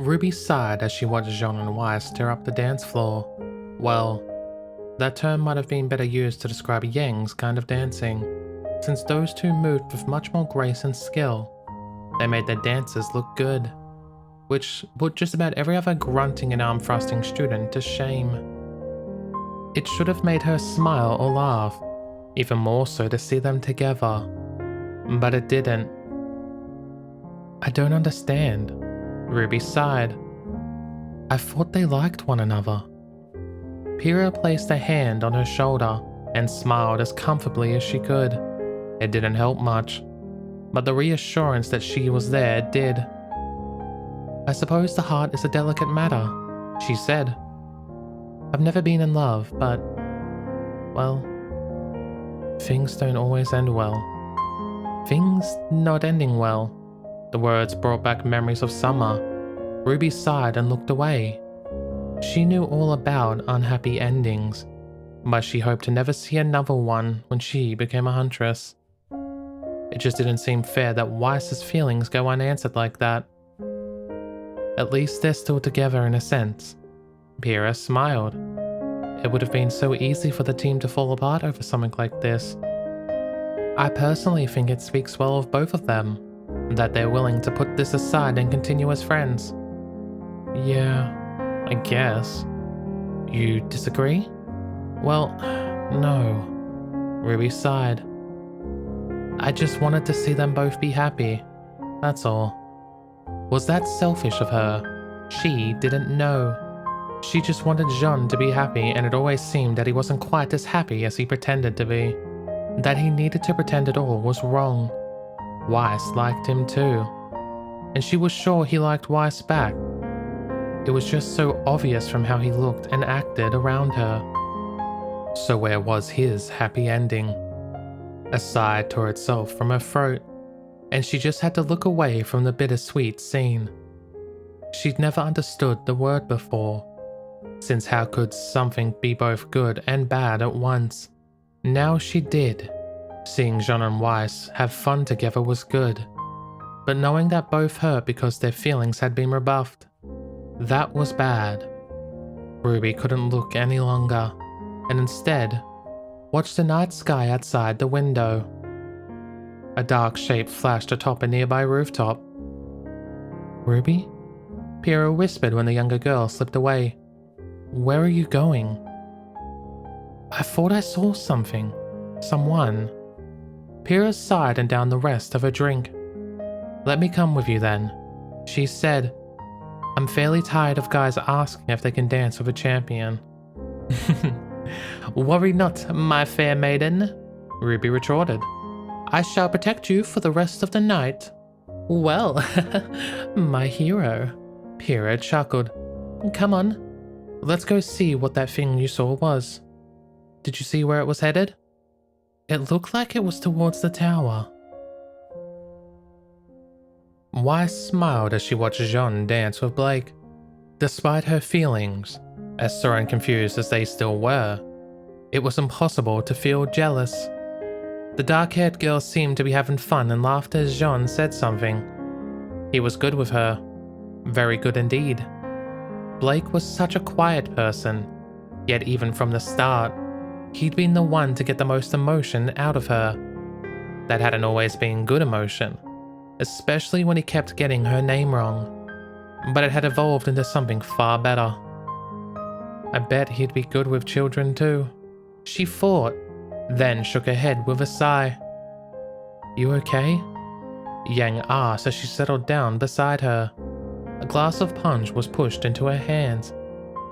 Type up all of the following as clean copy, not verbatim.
Ruby sighed as she watched Jaune and Weiss tear up the dance floor. Well, that term might have been better used to describe Yang's kind of dancing, since those two moved with much more grace and skill. They made their dances look good, which put just about every other grunting and arm-thrusting student to shame. It should have made her smile or laugh, even more so to see them together, but it didn't. I don't understand, Ruby sighed. I thought they liked one another. Pyrrha placed a hand on her shoulder and smiled as comfortably as she could. It didn't help much, but the reassurance that she was there did. I suppose the heart is a delicate matter, she said. I've never been in love, but, well, things don't always end well. Things not ending well. The words brought back memories of summer. Ruby sighed and looked away. She knew all about unhappy endings, but she hoped to never see another one when she became a huntress. It just didn't seem fair that Weiss's feelings go unanswered like that. At least they're still together in a sense. Pyrrha smiled. It would have been so easy for the team to fall apart over something like this. I personally think it speaks well of both of them, that they're willing to put this aside and continue as friends. Yeah, I guess. You disagree? Well, no. Ruby sighed. I just wanted to see them both be happy. That's all. Was that selfish of her? She didn't know. She just wanted Jaune to be happy, and it always seemed that he wasn't quite as happy as he pretended to be. That he needed to pretend it all was wrong. Weiss liked him too, and she was sure he liked Weiss back. It was just so obvious from how he looked and acted around her. So where was his happy ending? A sigh tore itself from her throat, and she just had to look away from the bittersweet scene. She'd never understood the word before, since how could something be both good and bad at once? Now she did. Seeing Jaune and Weiss have fun together was good, but knowing that both hurt because their feelings had been rebuffed, that was bad. Ruby couldn't look any longer, and instead watched the night sky outside the window. A dark shape flashed atop a nearby rooftop. Ruby? Pyrrha whispered when the younger girl slipped away. Where are you going? I thought I saw something. Someone. Pyrrha sighed and downed the rest of her drink. Let me come with you then, she said. I'm fairly tired of guys asking if they can dance with a champion. Worry not, my fair maiden, Ruby retorted. I shall protect you for the rest of the night. Well, my hero, Pyrrha chuckled. Come on, let's go see what that thing you saw was. Did you see where it was headed? It looked like it was towards the tower. Weiss smiled as she watched Jaune dance with Blake. Despite her feelings, as sore and confused as they still were, it was impossible to feel jealous. The dark-haired girl seemed to be having fun and laughed as Jaune said something. He was good with her. Very good indeed. Blake was such a quiet person, yet even from the start, he'd been the one to get the most emotion out of her. That hadn't always been good emotion, especially when he kept getting her name wrong. But it had evolved into something far better. I bet he'd be good with children too, she thought, then shook her head with a sigh. You okay? Yang asked as she settled down beside her. A glass of punch was pushed into her hands,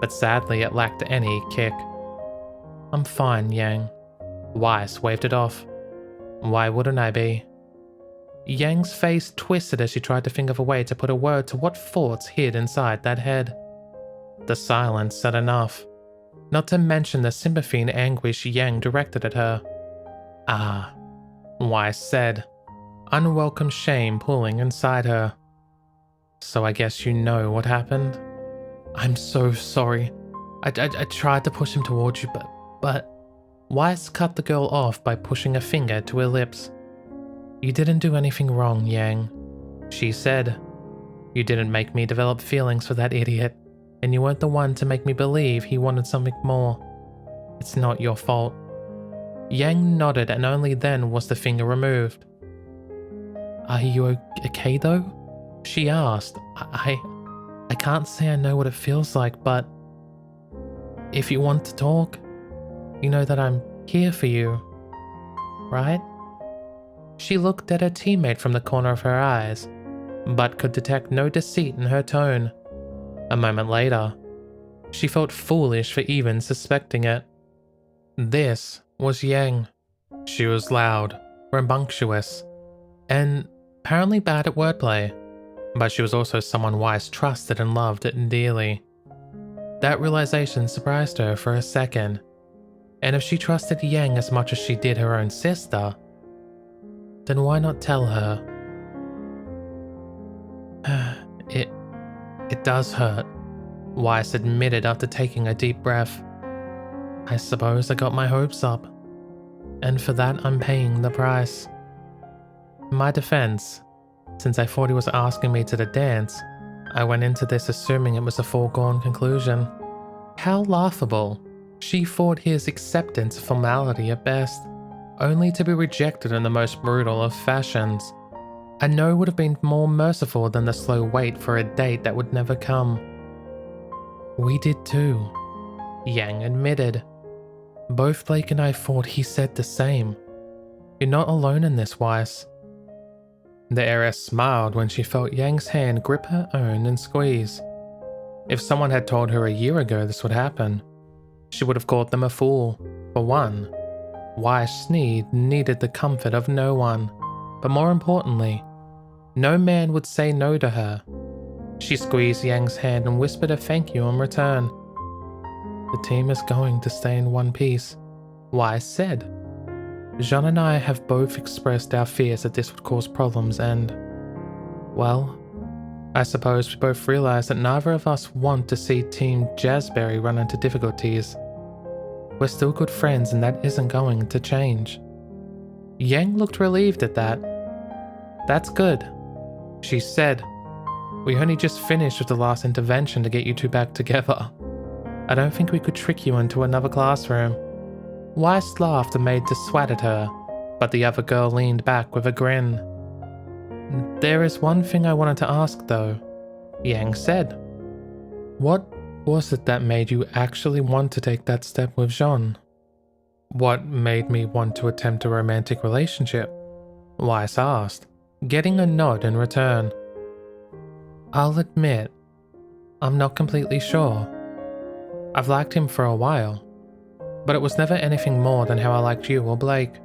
but sadly it lacked any kick. I'm fine, Yang. Weiss waved it off. Why wouldn't I be? Yang's face twisted as she tried to think of a way to put a word to what thoughts hid inside that head. The silence said enough, not to mention the sympathy and anguish Yang directed at her. Ah, Weiss said, unwelcome shame pulling inside her. So I guess you know what happened? I'm so sorry. I tried to push him towards you, but... Weiss cut the girl off by pushing a finger to her lips. You didn't do anything wrong, Yang, she said. You didn't make me develop feelings for that idiot, and you weren't the one to make me believe he wanted something more. It's not your fault." Yang nodded, and only then was the finger removed. "Are you okay though?" she asked. I can't say I know what it feels like, but if you want to talk, you know that I'm here for you, right?" She looked at her teammate from the corner of her eyes, but could detect no deceit in her tone. A moment later, she felt foolish for even suspecting it. This was Yang. She was loud, rambunctious, and apparently bad at wordplay, but she was also someone Weiss trusted and loved dearly. That realization surprised her for a second, and if she trusted Yang as much as she did her own sister, then why not tell her? It does hurt, Weiss admitted after taking a deep breath. "I suppose I got my hopes up, and for that I'm paying the price." In my defense, since I thought he was asking me to the dance, I went into this assuming it was a foregone conclusion. How laughable. She thought his acceptance a formality at best, only to be rejected in the most brutal of fashions. A no would have been more merciful than the slow wait for a date that would never come. "We did too," Yang admitted. "Both Blake and I thought he said the same. You're not alone in this, Weiss." The heiress smiled when she felt Yang's hand grip her own and squeeze. If someone had told her a year ago this would happen, she would have called them a fool. For one, Weiss needed the comfort of no one, but more importantly, no man would say no to her. She squeezed Yang's hand and whispered a thank you in return. "The team is going to stay in one piece," Weiss said. "Jaune and I have both expressed our fears that this would cause problems and, well, I suppose we both realize that neither of us want to see Team Jazzberry run into difficulties. We're still good friends and that isn't going to change." Yang looked relieved at that. "That's good," she said. "We only just finished with the last intervention to get you two back together. I don't think we could trick you into another classroom." Weiss laughed and made to swat at her, but the other girl leaned back with a grin. "There is one thing I wanted to ask though," Yang said. "What was it that made you actually want to take that step with Jaune?" "What made me want to attempt a romantic relationship?" Weiss asked, getting a nod in return. "I'll admit, I'm not completely sure. I've liked him for a while, but it was never anything more than how I liked you or Blake."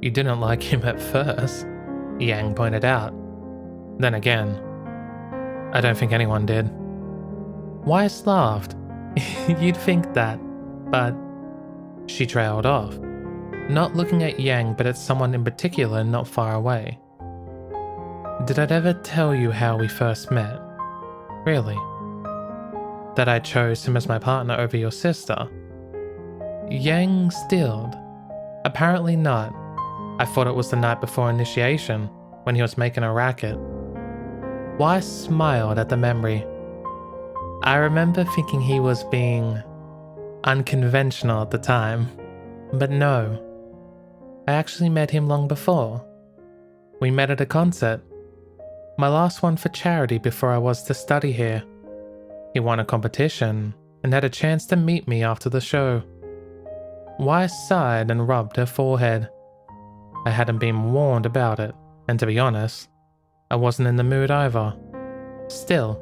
"You didn't like him at first," Yang pointed out. "Then again, I don't think anyone did." Weiss laughed. "You'd think that, but..." She trailed off, not looking at Yang but at someone in particular not far away. "Did I ever tell you how we first met? Really? That I chose him as my partner over your sister?" Yang stilled. "Apparently not. I thought it was the night before initiation, when he was making a racket." Weiss smiled at the memory. "I remember thinking he was being unconventional at the time, but no. I actually met him long before. We met at a concert. My last one for charity before I was to study here. He won a competition and had a chance to meet me after the show." Weiss sighed and rubbed her forehead. "I hadn't been warned about it, and to be honest, I wasn't in the mood either. Still,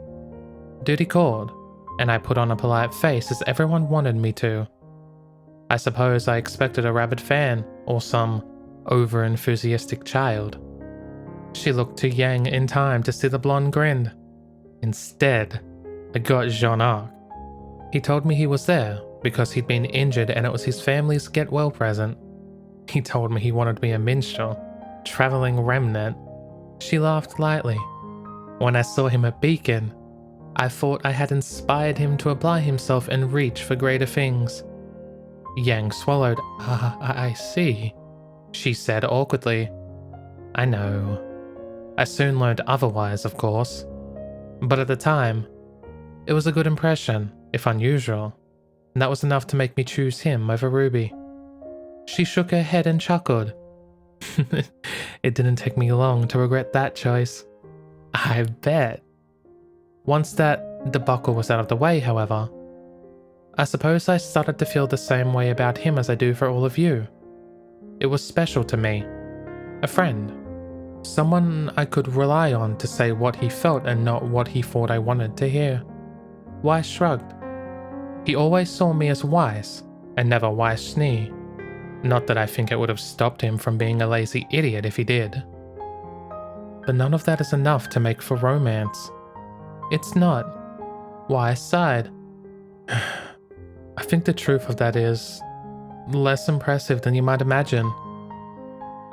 duty called, and I put on a polite face as everyone wanted me to. I suppose I expected a rabid fan or some over-enthusiastic child." She looked to Yang in time to see the blonde grin. "Instead, I got Jaune. He told me he was there because he'd been injured and it was his family's get-well present. He told me he wanted to be a minstrel, traveling remnant." She laughed lightly. "When I saw him at Beacon, I thought I had inspired him to apply himself and reach for greater things." Yang swallowed. I see," she said awkwardly. "I know. I soon learned otherwise, of course. But at the time, it was a good impression, if unusual, and that was enough to make me choose him over Ruby. She shook her head and chuckled. It didn't take me long to regret that choice. I bet. Once that debacle was out of the way, however, I suppose I started to feel the same way about him as I do for all of you. It was special to me. A friend. Someone I could rely on to say what he felt and not what he thought I wanted to hear. Wise shrugged. He always saw me as wise, and never wise snee. Not that I think it would have stopped him from being a lazy idiot if he did. But none of that is enough to make for romance. It's not. Wise sighed. I think the truth of that is less impressive than you might imagine.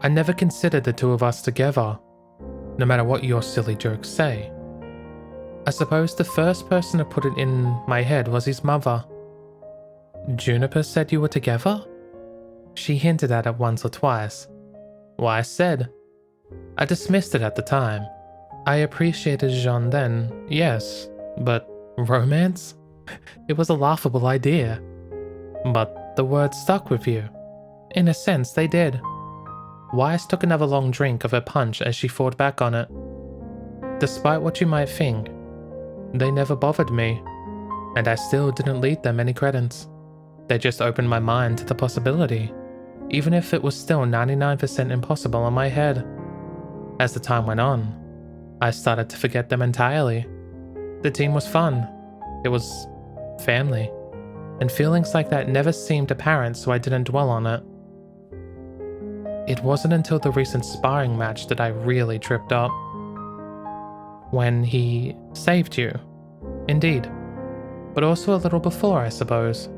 I never considered the two of us together, no matter what your silly jokes say. I suppose the first person to put it in my head was his mother. Juniper said you were together? She hinted at it once or twice. Why, I said. I dismissed it at the time. I appreciated Jaune then, yes, but romance? It was a laughable idea. But the words stuck with you. In a sense, they did. Wise took another long drink of her punch as she thought back on it. Despite what you might think, they never bothered me, and I still didn't lead them any credence. They just opened my mind to the possibility, even if it was still 99% impossible in my head. As the time went on, I started to forget them entirely. The team was fun. It was family. And feelings like that never seemed apparent, so I didn't dwell on it. It wasn't until the recent sparring match that I really tripped up. When he saved you. Indeed. But also a little before, I suppose.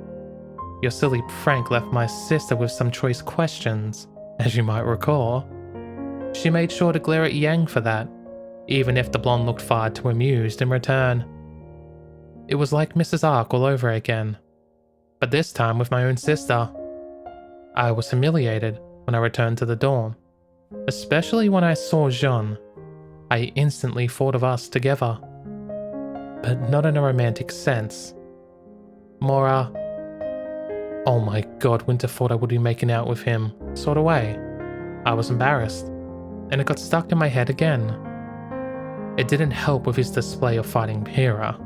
Your silly prank left my sister with some choice questions, as you might recall. She made sure to glare at Yang for that, even if the blonde looked far too amused in return. It was like Mrs. Ark all over again, but this time with my own sister. I was humiliated when I returned to the dorm, especially when I saw Jaune. I instantly thought of us together, but not in a romantic sense. More oh my god, Winter thought I would be making out with him sort of way. I was embarrassed, and it got stuck in my head again. It didn't help with his display of fighting Hera.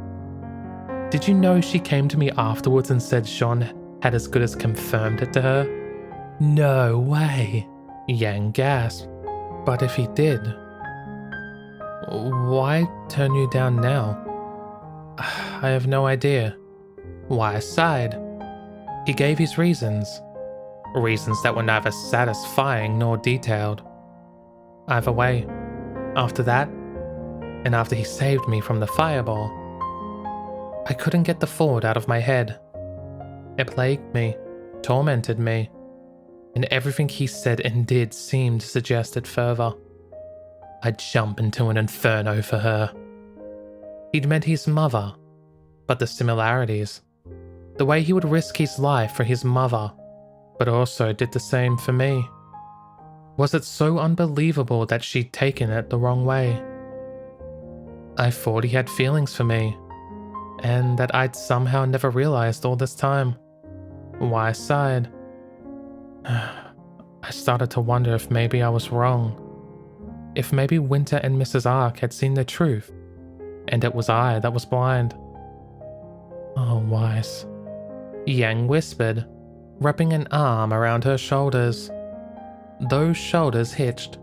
Did you know she came to me afterwards and said Jaune had as good as confirmed it to her? No way. Yang gasped. But if he did, why turn you down now? I have no idea. Why sighed. He gave his reasons. Reasons that were neither satisfying nor detailed. Either way, after that, and after he saved me from the fireball, I couldn't get the thought out of my head. It plagued me, tormented me, and everything he said and did seemed to suggest it further. I'd jump into an inferno for her. He'd met his mother, but the similarities, the way he would risk his life for his mother, but also did the same for me. Was it so unbelievable that she'd taken it the wrong way? I thought he had feelings for me, and that I'd somehow never realized all this time. Why I sighed. I started to wonder if maybe I was wrong. If maybe Winter and Mrs. Ark had seen the truth, and it was I that was blind. Oh, Wise. Yang whispered, wrapping an arm around her shoulders. Those shoulders hitched.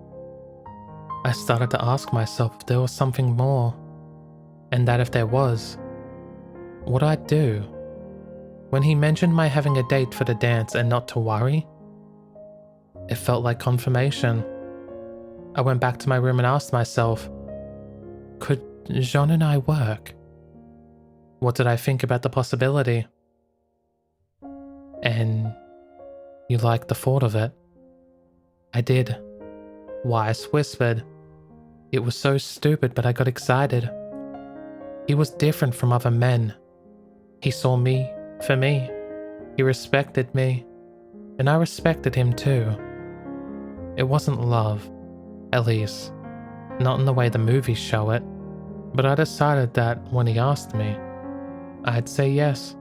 I started to ask myself if there was something more, and that if there was, what I'd do. When he mentioned my having a date for the dance and not to worry, it felt like confirmation. I went back to my room and asked myself, could Jaune and I work? What did I think about the possibility? And you liked the thought of it? I did. Wise whispered. It was so stupid, but I got excited. He was different from other men. He saw me for me. He respected me, and I respected him too. It wasn't love, at least, not in the way the movies show it. but I decided that when he asked me, I'd say yes.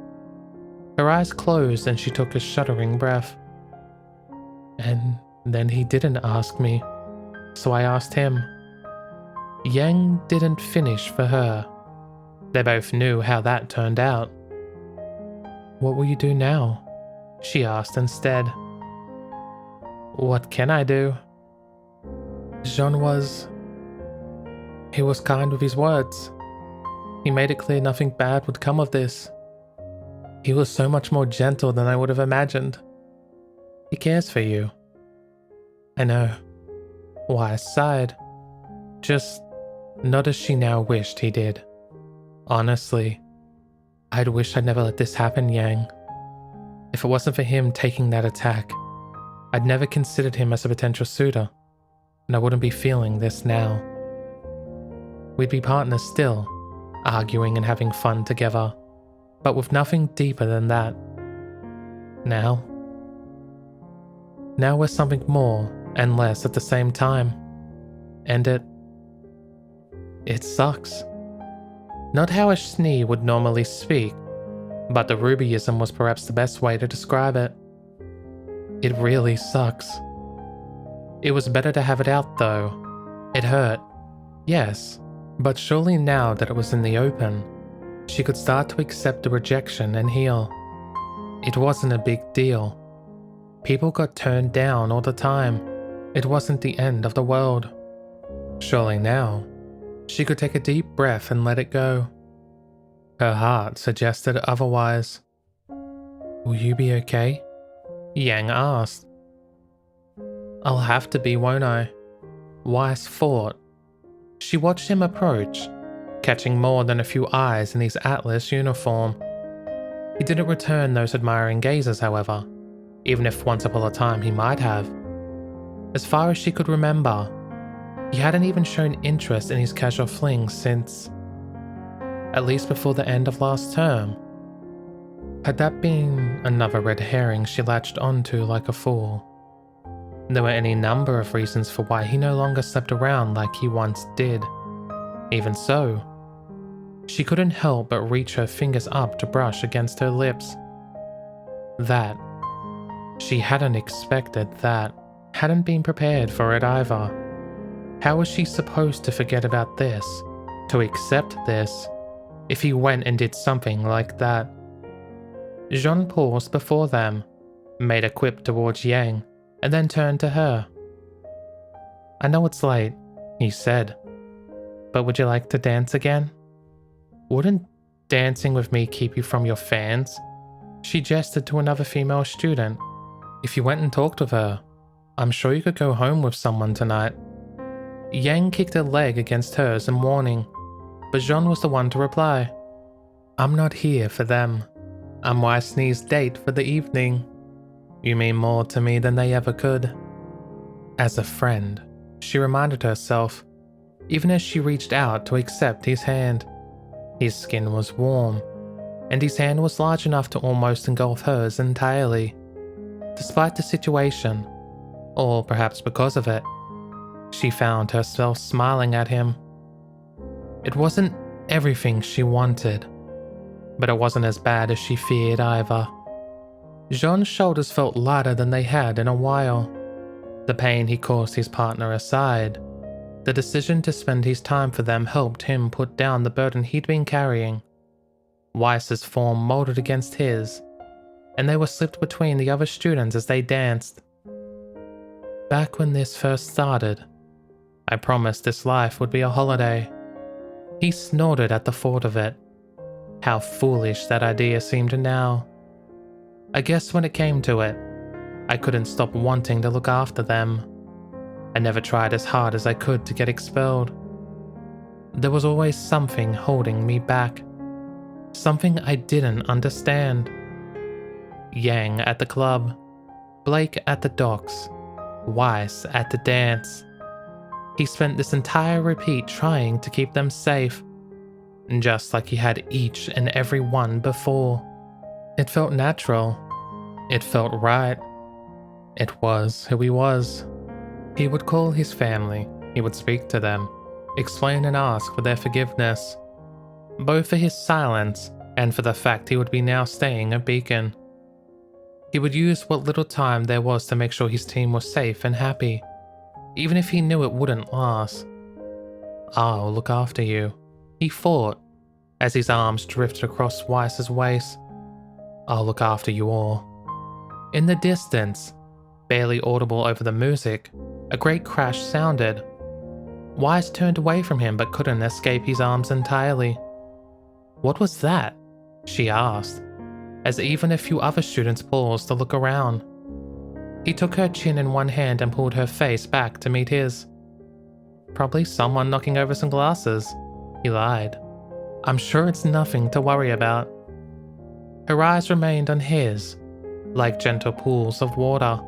Her eyes closed and she took a shuddering breath. And then he didn't ask me, so I asked him. Yang didn't finish for her. They both knew how that turned out. "What will you do now?" she asked instead. "What can I do?" Jaune He was kind with his words. He made it clear nothing bad would come of this. He was so much more gentle than I would have imagined. He cares for you. I know. Wise sighed. Just not as she now wished he did. Honestly, I'd wish I'd never let this happen, Yang. If it wasn't for him taking that attack, I'd never considered him as a potential suitor, and I wouldn't be feeling this now. We'd be partners still, arguing and having fun together, but with nothing deeper than that. Now we're something more and less at the same time. And it sucks. Not how a Schnee would normally speak, but the Rubyism was perhaps the best way to describe it. It really sucks. It was better to have it out though. It hurt, yes, but surely now that it was in the open, she could start to accept the rejection and heal. It wasn't a big deal. People got turned down all the time. It wasn't the end of the world. Surely now, she could take a deep breath and let it go. Her heart suggested otherwise. "Will you be okay?" Yang asked. "I'll have to be, won't I?" Weiss thought. She watched him approach, catching more than a few eyes in his Atlas uniform. He didn't return those admiring gazes, however, even if once upon a time he might have. As far as she could remember, he hadn't even shown interest in his casual fling since, at least before the end of last term. Had that been another red herring she latched onto like a fool? There were any number of reasons for why he no longer slept around like he once did. Even so, she couldn't help but reach her fingers up to brush against her lips. That. She hadn't expected that, hadn't been prepared for it either. How was she supposed to forget about this, to accept this, if he went and did something like that? Jaune paused before them, made a quip towards Yang, and then turned to her. "I know it's late," he said, "but would you like to dance again?" "Wouldn't dancing with me keep you from your fans?" She gestured to another female student. "If you went and talked with her, I'm sure you could go home with someone tonight." Yang kicked a leg against hers in warning, but Jaune was the one to reply. "I'm not here for them. I'm Weissney's date for the evening. You mean more to me than they ever could." As a friend, she reminded herself, even as she reached out to accept his hand. His skin was warm, and his hand was large enough to almost engulf hers entirely. Despite the situation, or perhaps because of it, she found herself smiling at him. It wasn't everything she wanted, but it wasn't as bad as she feared either. Jaune's shoulders felt lighter than they had in a while. The pain he caused his partner aside, the decision to spend his time for them helped him put down the burden he'd been carrying. Weiss's form molded against his, and they were slipped between the other students as they danced. "Back when this first started, I promised this life would be a holiday." He snorted at the thought of it. How foolish that idea seemed now. I guess when it came to it, I couldn't stop wanting to look after them. I never tried as hard as I could to get expelled. There was always something holding me back. Something I didn't understand. Yang at the club, Blake at the docks, Weiss at the dance. He spent this entire repeat trying to keep them safe, just like he had each and every one before. It felt natural. It felt right. It was who he was. He would call his family, he would speak to them, explain and ask for their forgiveness, both for his silence and for the fact he would be now staying at Beacon. He would use what little time there was to make sure his team was safe and happy, even if he knew it wouldn't last. "I'll look after you," he thought, as his arms drifted across Weiss's waist. "I'll look after you all." In the distance, barely audible over the music, a great crash sounded. Weiss turned away from him but couldn't escape his arms entirely. "What was that?" she asked, as even a few other students paused to look around. He took her chin in one hand and pulled her face back to meet his. "Probably someone knocking over some glasses," he lied. "I'm sure it's nothing to worry about." Her eyes remained on his, like gentle pools of water,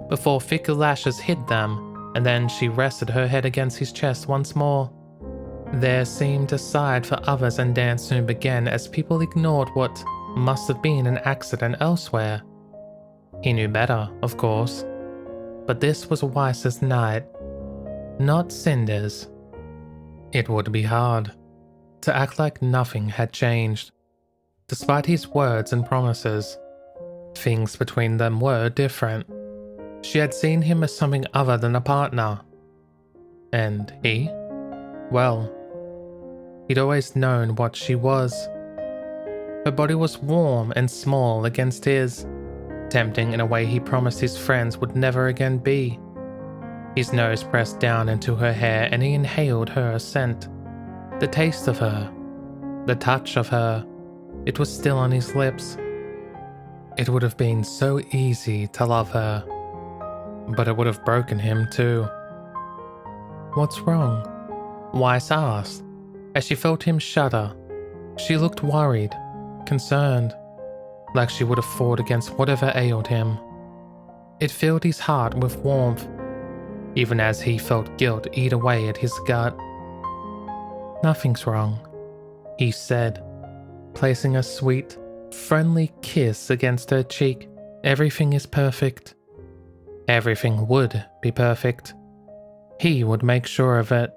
before thick lashes hid them, and then she rested her head against his chest once more. There seemed a side for others, and dance soon began as people ignored what must have been an accident elsewhere. He knew better, of course, but this was Weiss's night, not Cinder's. It would be hard to act like nothing had changed. Despite his words and promises, things between them were different. She had seen him as something other than a partner. And he? Well, he'd always known what she was. Her body was warm and small against his, tempting in a way he promised his friends would never again be. His nose pressed down into her hair and he inhaled her scent. The taste of her, the touch of her, it was still on his lips. It would have been so easy to love her, but it would have broken him too. "What's wrong?" Weiss asked, as she felt him shudder. She looked worried, concerned, like she would have fought against whatever ailed him. It filled his heart with warmth, even as he felt guilt eat away at his gut. "Nothing's wrong," he said, placing a sweet, friendly kiss against her cheek. "Everything is perfect." Everything would be perfect. He would make sure of it.